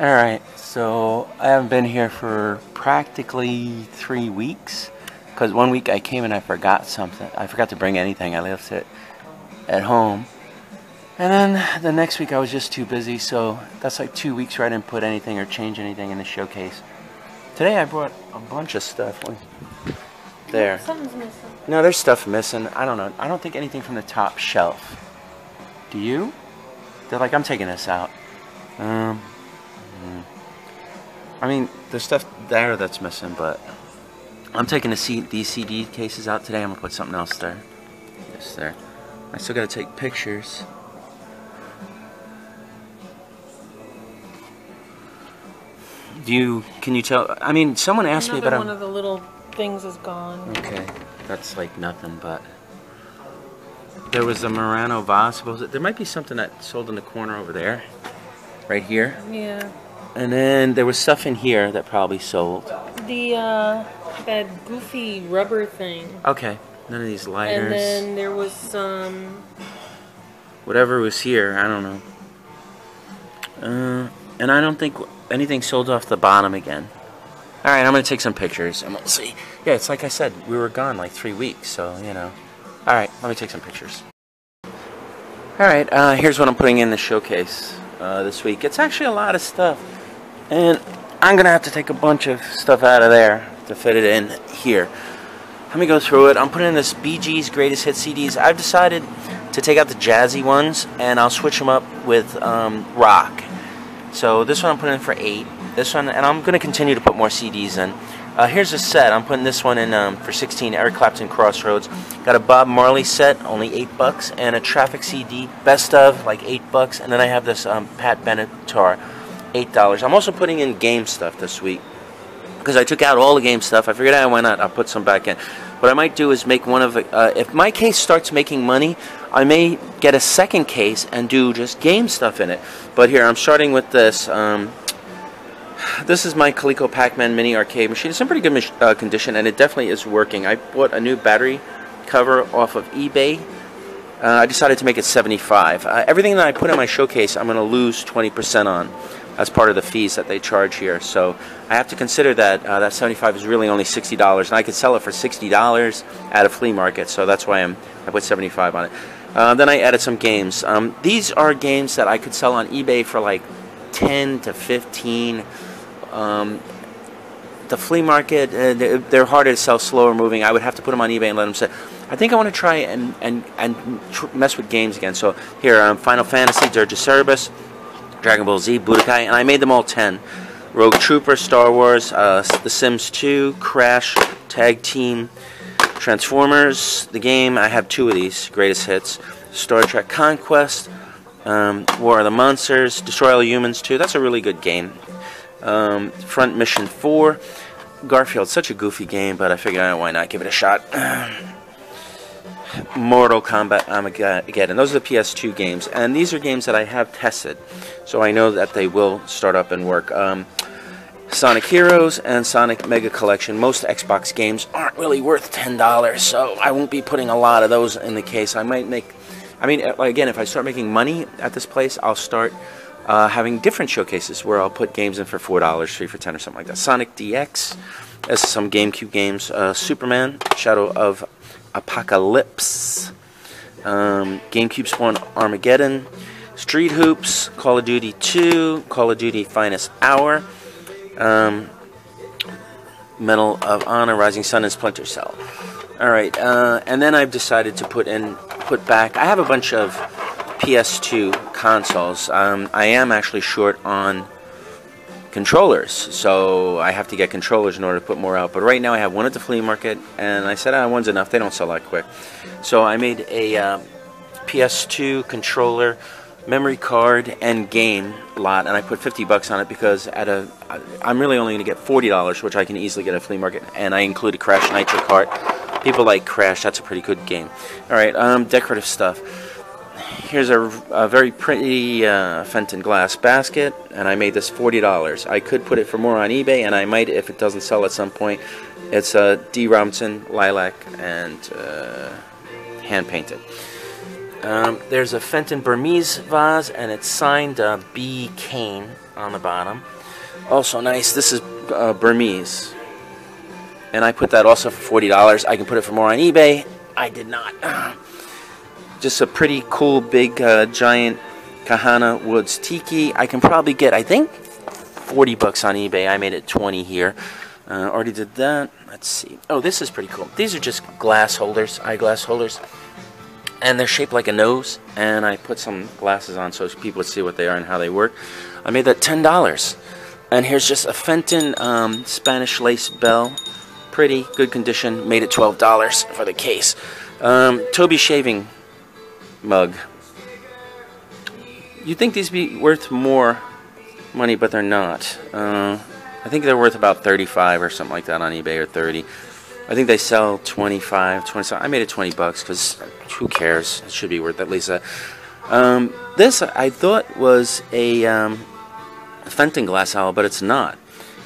Alright, so I haven't been here for practically 3 weeks. Because 1 week I came and I forgot something. I forgot to bring anything. I left it at home. And then the next week I was just too busy, so that's like 2 weeks where I didn't put anything or change anything in the showcase. Today I brought a bunch of stuff. There. Something's missing. No, there's stuff missing. I don't know. I don't think anything from the top shelf. Do you? They're like, I'm taking this out. I mean, there's stuff there that's missing, but I'm taking these CD cases out today. I'm gonna put something else there. Yes, there. I still gotta take pictures. Can you tell? I mean, someone asked me about one of the little things is gone. Okay, that's like nothing, but there was a Murano vase. There might be something that sold in the corner over there, right here. Yeah. And then there was stuff in here that probably sold. That goofy rubber thing. Okay, none of these lighters. And then there was some... Whatever was here, I don't know. And I don't think anything sold off the bottom again. Alright, I'm going to take some pictures and we'll see. Yeah, it's like I said, we were gone like 3 weeks, so, you know. Alright, let me take some pictures. Alright, here's what I'm putting in the showcase this week. It's actually a lot of stuff. And I'm going to have to take a bunch of stuff out of there to fit it in here. Let me go through it. I'm putting in this BG's Greatest Hit CDs. I've decided to take out the jazzy ones and I'll switch them up with rock. So this one I'm putting in for 8. This one, and I'm going to continue to put more CDs in. Here's a set. I'm putting this one in for 16. Eric Clapton Crossroads. Got a Bob Marley set, only $8, and a Traffic CD, best of, like $8. And then I have this Pat Bennett guitar, $8. I'm also putting in game stuff this week because I took out all the game stuff. I figured, why not? I'll put some back in. What I might do is make one of if my case starts making money, I may get a second case and do just game stuff in it. But here, I'm starting with this. This is my Coleco Pac-Man mini arcade machine. It's in pretty good condition, and it definitely is working. I bought a new battery cover off of eBay. I decided to make it $75. Everything that I put in my showcase, I'm going to lose 20% on. That's part of the fees that they charge here. So I have to consider that that $75 is really only $60, and I could sell it for $60 at a flea market. So that's why I put $75 on it. Then I added some games. These are games that I could sell on eBay for like 10 to 15. The flea market, they're harder to sell, slower moving. I would have to put them on eBay and let them sit. I think I want to try and mess with games again. So here, Final Fantasy, Dirge of Cerberus, Dragon Ball Z, Budokai, and I made them all 10. Rogue Trooper, Star Wars, The Sims 2, Crash, Tag Team, Transformers, the game. I have 2 of these greatest hits. Star Trek Conquest, War of the Monsters, Destroy All Humans 2. That's a really good game. Front Mission 4, Garfield, such a goofy game, but I figured, why not give it a shot. Mortal Kombat Armageddon. Those are the PS2 games, and these are games that I have tested, so I know that they will start up and work. Sonic Heroes and Sonic Mega Collection. Most Xbox games aren't really worth $10, so I won't be putting a lot of those in the case. I might make, again, if I start making money at this place, I'll start having different showcases where I'll put games in for $4, 3 for $10, or something like that. Sonic DX. This is some GameCube games. Superman, Shadow of Apocalypse, GameCube Spawn Armageddon, Street Hoops, Call of Duty 2, Call of Duty Finest Hour, Medal of Honor, Rising Sun, and Splinter Cell. Alright, and then I've decided to put back, I have a bunch of PS2 consoles. I am actually short on controllers, so I have to get controllers in order to put more out. But right now I have one at the flea market, and I said, one's enough. They don't sell that quick. So I made a PS2 controller, memory card, and game lot, and I put $50 on it because I'm really only going to get $40, which I can easily get at a flea market, and I included Crash Nitro Kart. People like Crash. That's a pretty good game. All right, decorative stuff. Here's a very pretty Fenton glass basket, and I made this $40. I could put it for more on eBay, and I might if it doesn't sell at some point. It's D. Robinson, lilac, and hand painted. There's a Fenton Burmese vase, and it's signed B. Kane on the bottom. Also nice. This is Burmese, and I put that also for $40. I can put it for more on eBay. I did not. Just a pretty cool big giant Kahana Woods Tiki. I can probably get, I think, $40 on eBay. I made it 20 here. Already did that. Let's see. Oh, this is pretty cool. These are just glass holders, eyeglass holders, and they're shaped like a nose. And I put some glasses on so people would see what they are and how they work. I made that $10. And here's just a Fenton Spanish lace bell. Pretty good condition. Made it $12 for the case. Toby shaving mug. You'd think these be worth more money, but they're not. I think they're worth about $35 or something like that on eBay, or $30. I think they sell $25, $27. I made it $20 because who cares? It should be worth at least that. This I thought was a Fenton glass owl, but it's not.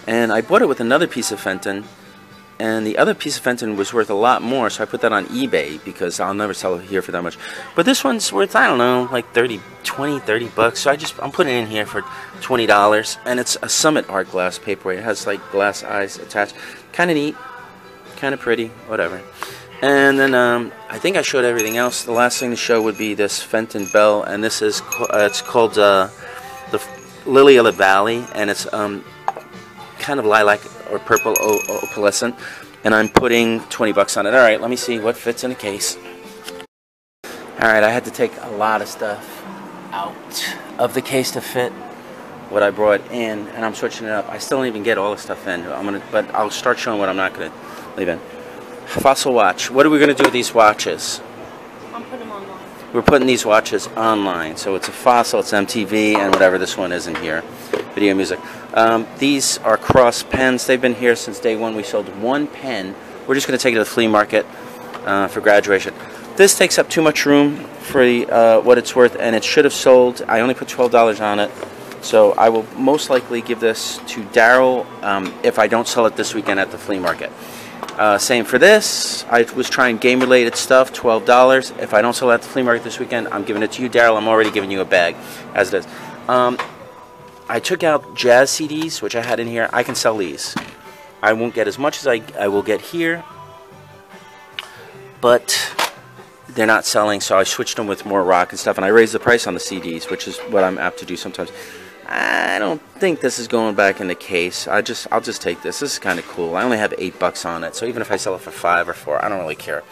And I bought it with another piece of Fenton, and the other piece of Fenton was worth a lot more, so I put that on eBay because I'll never sell it here for that much. But this one's worth, I don't know, like $30 so I'm putting it in here for $20, and it's a Summit art glass paperweight. It has like glass eyes attached. Kind of neat, kind of pretty, whatever. And then I think I showed everything else. The last thing to show would be this Fenton bell, and this is it's called the Lily of the Valley, and it's kind of lilac or purple opalescent, and I'm putting $20 on it. Alright, let me see what fits in a case. Alright, I had to take a lot of stuff out of the case to fit what I brought in, and I'm switching it up. I still don't even get all the stuff in, but I'll start showing what I'm not going to leave in. Fossil watch. What are we going to do with these watches? I'm putting them online. We're putting these watches online. So it's a Fossil, it's MTV, and whatever this one is in here. Video music. These are cross pens. They've been here since day one. We sold one pen. We're just going to take it to the flea market for graduation. This takes up too much room for what it's worth, and it should have sold. I only put $12 on it. So I will most likely give this to Daryl if I don't sell it this weekend at the flea market. Same for this. I was trying game-related stuff, $12. If I don't sell it at the flea market this weekend, I'm giving it to you, Daryl. I'm already giving you a bag, as it is. I took out jazz CDs, which I had in here. I can sell these. I won't get as much as I will get here, but they're not selling, so I switched them with more rock and stuff, and I raised the price on the CDs, which is what I'm apt to do sometimes. I don't think this is going back in the case. I'll just take this. This is kind of cool. I only have $8 on it, so even if I sell it for $5 or $4, I don't really care.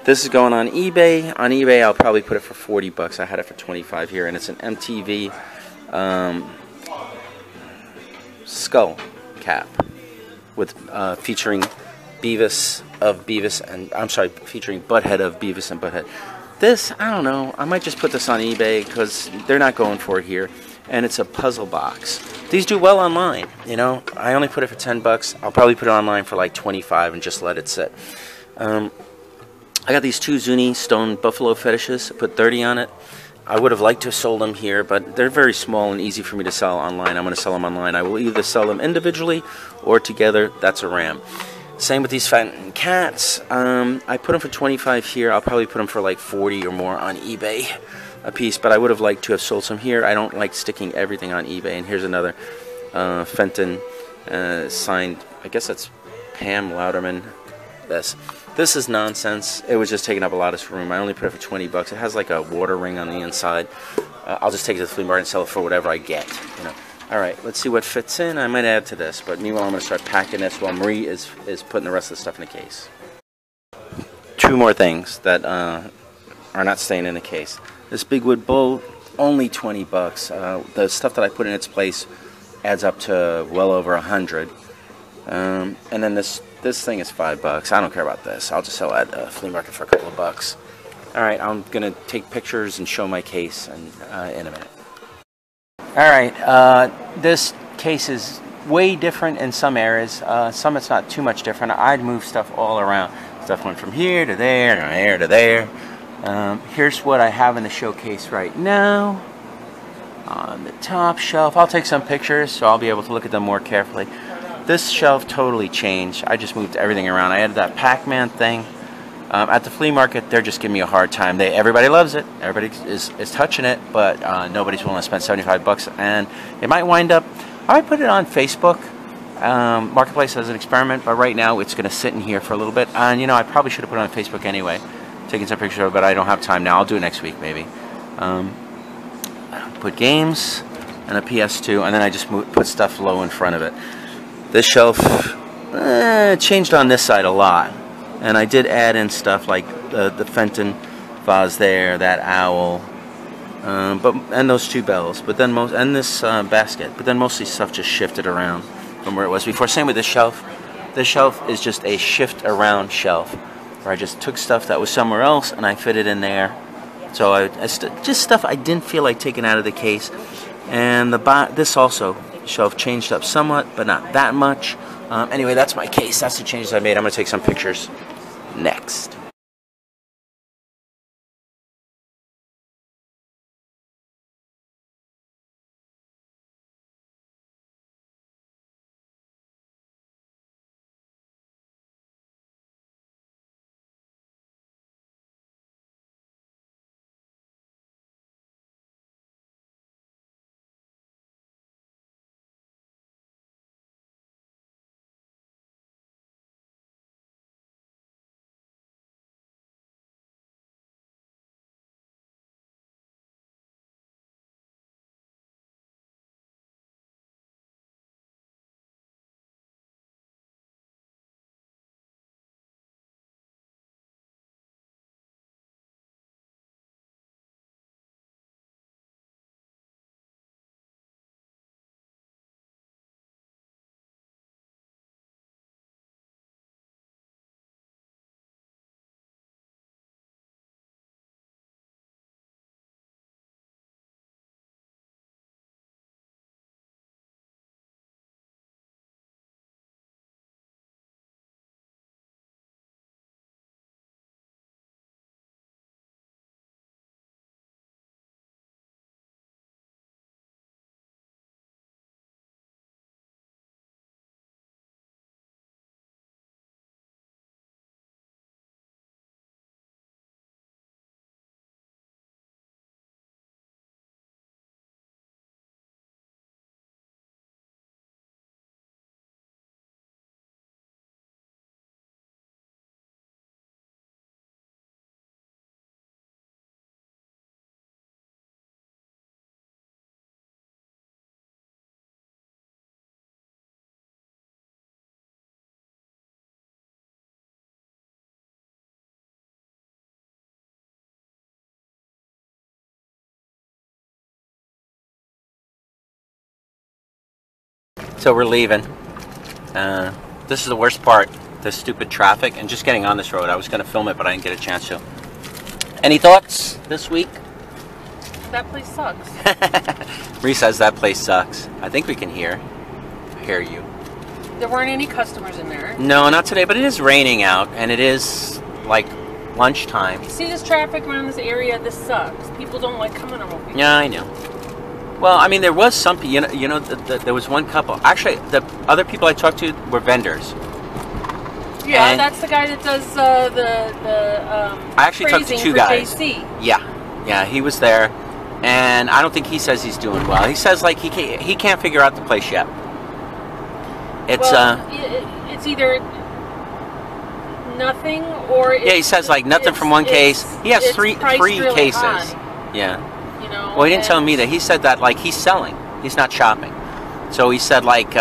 This is going on eBay. On eBay, I'll probably put it for $40. I had it for $25 here, and it's an MTV skull cap with featuring Beavis and featuring Butthead of Beavis and Butthead. This, I don't know. I might just put this on eBay because they're not going for it here. And it's a puzzle box. These do well online, you know. I only put it for $10. I'll probably put it online for like $25 and just let it sit. I got these two Zuni stone buffalo fetishes. I put $30 on it. I would have liked to have sold them here, but they're very small and easy for me to sell online. I'm going to sell them online. I will either sell them individually or together. That's a ram. Same with these Fenton cats. I put them for $25 here. I'll probably put them for like $40 or more on eBay a piece, but I would have liked to have sold some here. I don't like sticking everything on eBay. And here's another Fenton signed, I guess that's Pam Louderman. This is nonsense. It was just taking up a lot of room. I only put it for $20. It has like a water ring on the inside. I'll just take it to the flea market and sell it for whatever I get. You know. All right, let's see what fits in. I might add to this, but meanwhile I'm going to start packing this while Marie is putting the rest of the stuff in the case. Two more things that are not staying in the case. This big wood bowl, only $20. The stuff that I put in its place adds up to well over $100. And then this thing is $5. I don't care about this. I'll just sell it at the flea market for a couple of bucks. All right, I'm gonna take pictures and show my case in a minute. All right, this case is way different in some areas. Some it's not too much different. I'd move stuff all around. Stuff went from here to there, to there, to there. Here's what I have in the showcase right now. On the top shelf, I'll take some pictures so I'll be able to look at them more carefully. This shelf totally changed. I just moved everything around. I added that Pac-Man thing. At the flea market, they're just giving me a hard time. Everybody loves it. Everybody is touching it, but nobody's willing to spend 75 bucks. And it might wind up, I might put it on Facebook Marketplace as an experiment, but right now it's going to sit in here for a little bit. And, you know, I probably should have put it on Facebook anyway, taking some pictures of it, but I don't have time now. I'll do it next week, maybe. Put games and a PS2, and then I just put stuff low in front of it. This shelf changed on this side a lot. And I did add in stuff like the Fenton vase there, that owl, and those 2 bells. But then and this basket. But then mostly stuff just shifted around from where it was before. Same with this shelf. This shelf is just a shift around shelf, where I just took stuff that was somewhere else and I fit it in there. So just stuff I didn't feel like taking out of the case. And this also shelf changed up somewhat, but not that much. Anyway, that's my case. That's the changes I made. I'm going to take some pictures next. So we're leaving. This is the worst part, the stupid traffic and just getting on this road. I was going to film it, but I didn't get a chance to. Any thoughts this week? That place sucks. Ree says that place sucks. I think we can hear you. There weren't any customers in there. No, not today, but it is raining out, and it is like lunchtime. You see this traffic around this area? This sucks. People don't like coming on weekends. Yeah, I know. Well, I mean, there was some, there was one couple. Actually, the other people I talked to were vendors. Yeah, and that's the guy that does I actually talked to 2 guys. JC. Yeah, he was there, and I don't think he says he's doing well. He says like he can't figure out the place yet. It's it's either nothing or yeah. He says like nothing from one case. He has three really cases. High. Yeah. You know. Well, he didn't tell me that. He said that like he's selling. He's not shopping. So he said like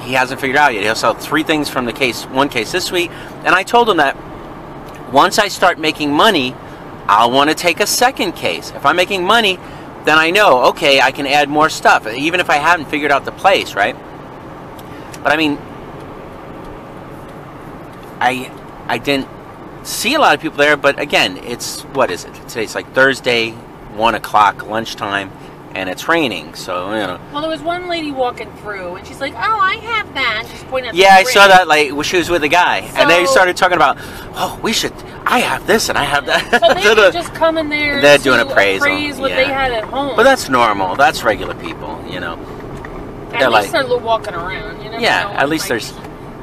he hasn't figured out yet. He'll sell 3 things from the one case this week. And I told him that once I start making money, I'll want to take a second case. If I'm making money, then I know, okay, I can add more stuff, even if I haven't figured out the place, right? But I mean, I didn't see a lot of people there, but again, it's, what is it? Today's like Thursday, 1 o'clock, lunchtime, and it's raining, so, you know. Well, there was one lady walking through, and she's like, oh, I have that. She's pointing at yeah, I saw that, like, she was with a guy, and they started talking about, oh, I have this, and I have that. So they would just come in there they're to doing appraisal. appraise what they had at home. But that's normal. That's regular people, you know. At least they're walking around, you know. Yeah, at least there's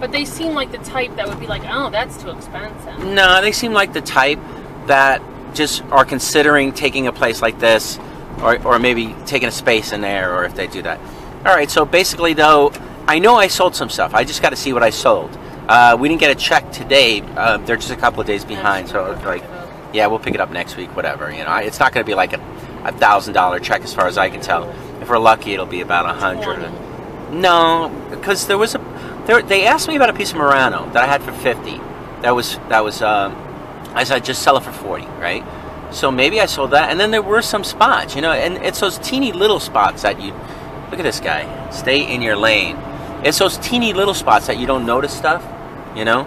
But they seem like the type that would be like, oh, that's too expensive. No, they seem like the type that just are considering taking a place like this, or maybe taking a space in there, or if they do that. All right, so basically, though, I know I sold some stuff. I just got to see what I sold. We didn't get a check today. They're just a couple of days behind, so it's like, yeah, we'll pick it up next week, whatever. You know, it's not going to be like a $1,000 check as far as I can tell. If we're lucky, it'll be about 100. No, because there was they asked me about a piece of Murano that I had for 50. That was I said just sell it for 40, right? So maybe I sold that, and then there were some spots, you know, and it's those teeny little spots that you look at this guy. Stay in your lane. It's those teeny little spots that you don't notice stuff, you know,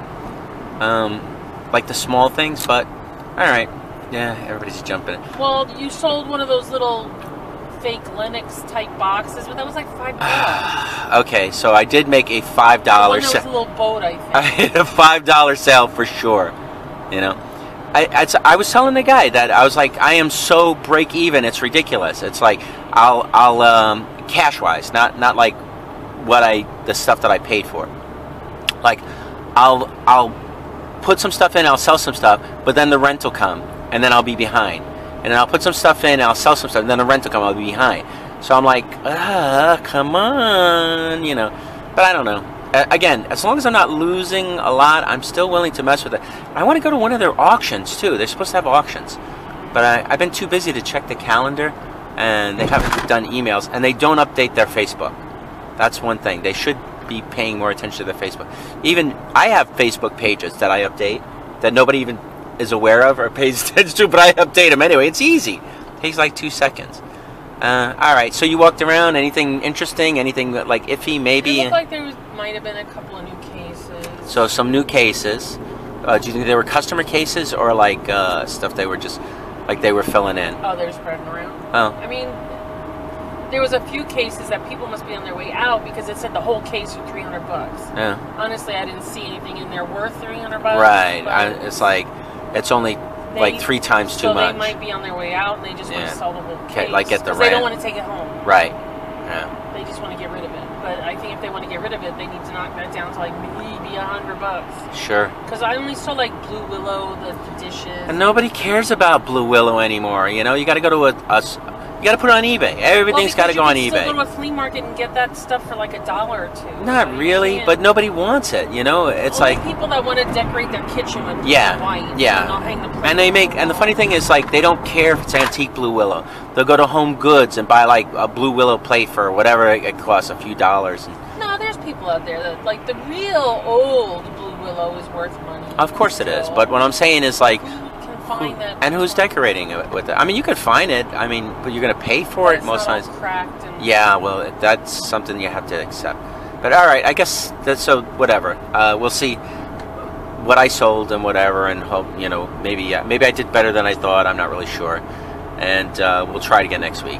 like the small things. But all right, yeah, everybody's jumping. Well, you sold one of those little fake Linux type boxes, but that was like $5. Okay, so I did make a $5 sale. That was a little boat, I think. I hit a $5 sale for sure. You know, I was telling the guy that I was like, I am so break even, it's ridiculous. It's like I'll cash wise, not like the stuff that I paid for. Like I'll put some stuff in, I'll sell some stuff, but then the rent will come, and then I'll be behind. And then I'll put some stuff in, and I'll sell some stuff, and then the rent will come, I'll be behind. So I'm like, come on, you know. But I don't know. Again, as long as I'm not losing a lot, I'm still willing to mess with it. I want to go to one of their auctions, too. They're supposed to have auctions. But I've been too busy to check the calendar, and they haven't done emails, and they don't update their Facebook. That's one thing. They should be paying more attention to their Facebook. Even I have Facebook pages that I update that nobody even is aware of or pays attention to, but I update them anyway. It's easy. It takes like 2 seconds. All right, so you walked around. Anything interesting? Anything like iffy? Maybe. It looked like there might have been a couple of new cases. So some new cases. Do you think they were customer cases or like stuff they were just like they were filling in? Oh, they're spreading around. Oh. I mean, there was a few cases that people must be on their way out because it said the whole case for $300. Yeah. Honestly, I didn't see anything in there worth $300. Right. It's like it's only like 3 times too much. So they might be on their way out and they just want to sell the whole case. Like get the rent. They don't want to take it home. Right. Yeah. They just want to get rid of it. But I think if they want to get rid of it, they need to knock that down to like maybe $100. Sure. Because I only saw like Blue Willow, the dishes. And nobody cares about Blue Willow anymore. You know, you got to go to you got to put it on eBay. Everything's got to go on eBay. You can still go to a flea market and get that stuff for like $1 or $2. Not really, but nobody wants it. You know, it's only like people that want to decorate their kitchen with white. Yeah. Not hang the and the funny thing is, like, they don't care if it's antique Blue Willow. They'll go to Home Goods and buy like a Blue Willow plate for whatever it costs, a few dollars. No, there's people out there that like the real old Blue Willow is worth money. Of course it is, but what I'm saying is like. And who's decorating it with it? I mean, you could find it. I mean, but you're going to pay for it most times. Cracked and yeah, well, that's something you have to accept. But all right, I guess that's so. Whatever. We'll see what I sold and whatever, and hope maybe I did better than I thought. I'm not really sure, and we'll try it again next week.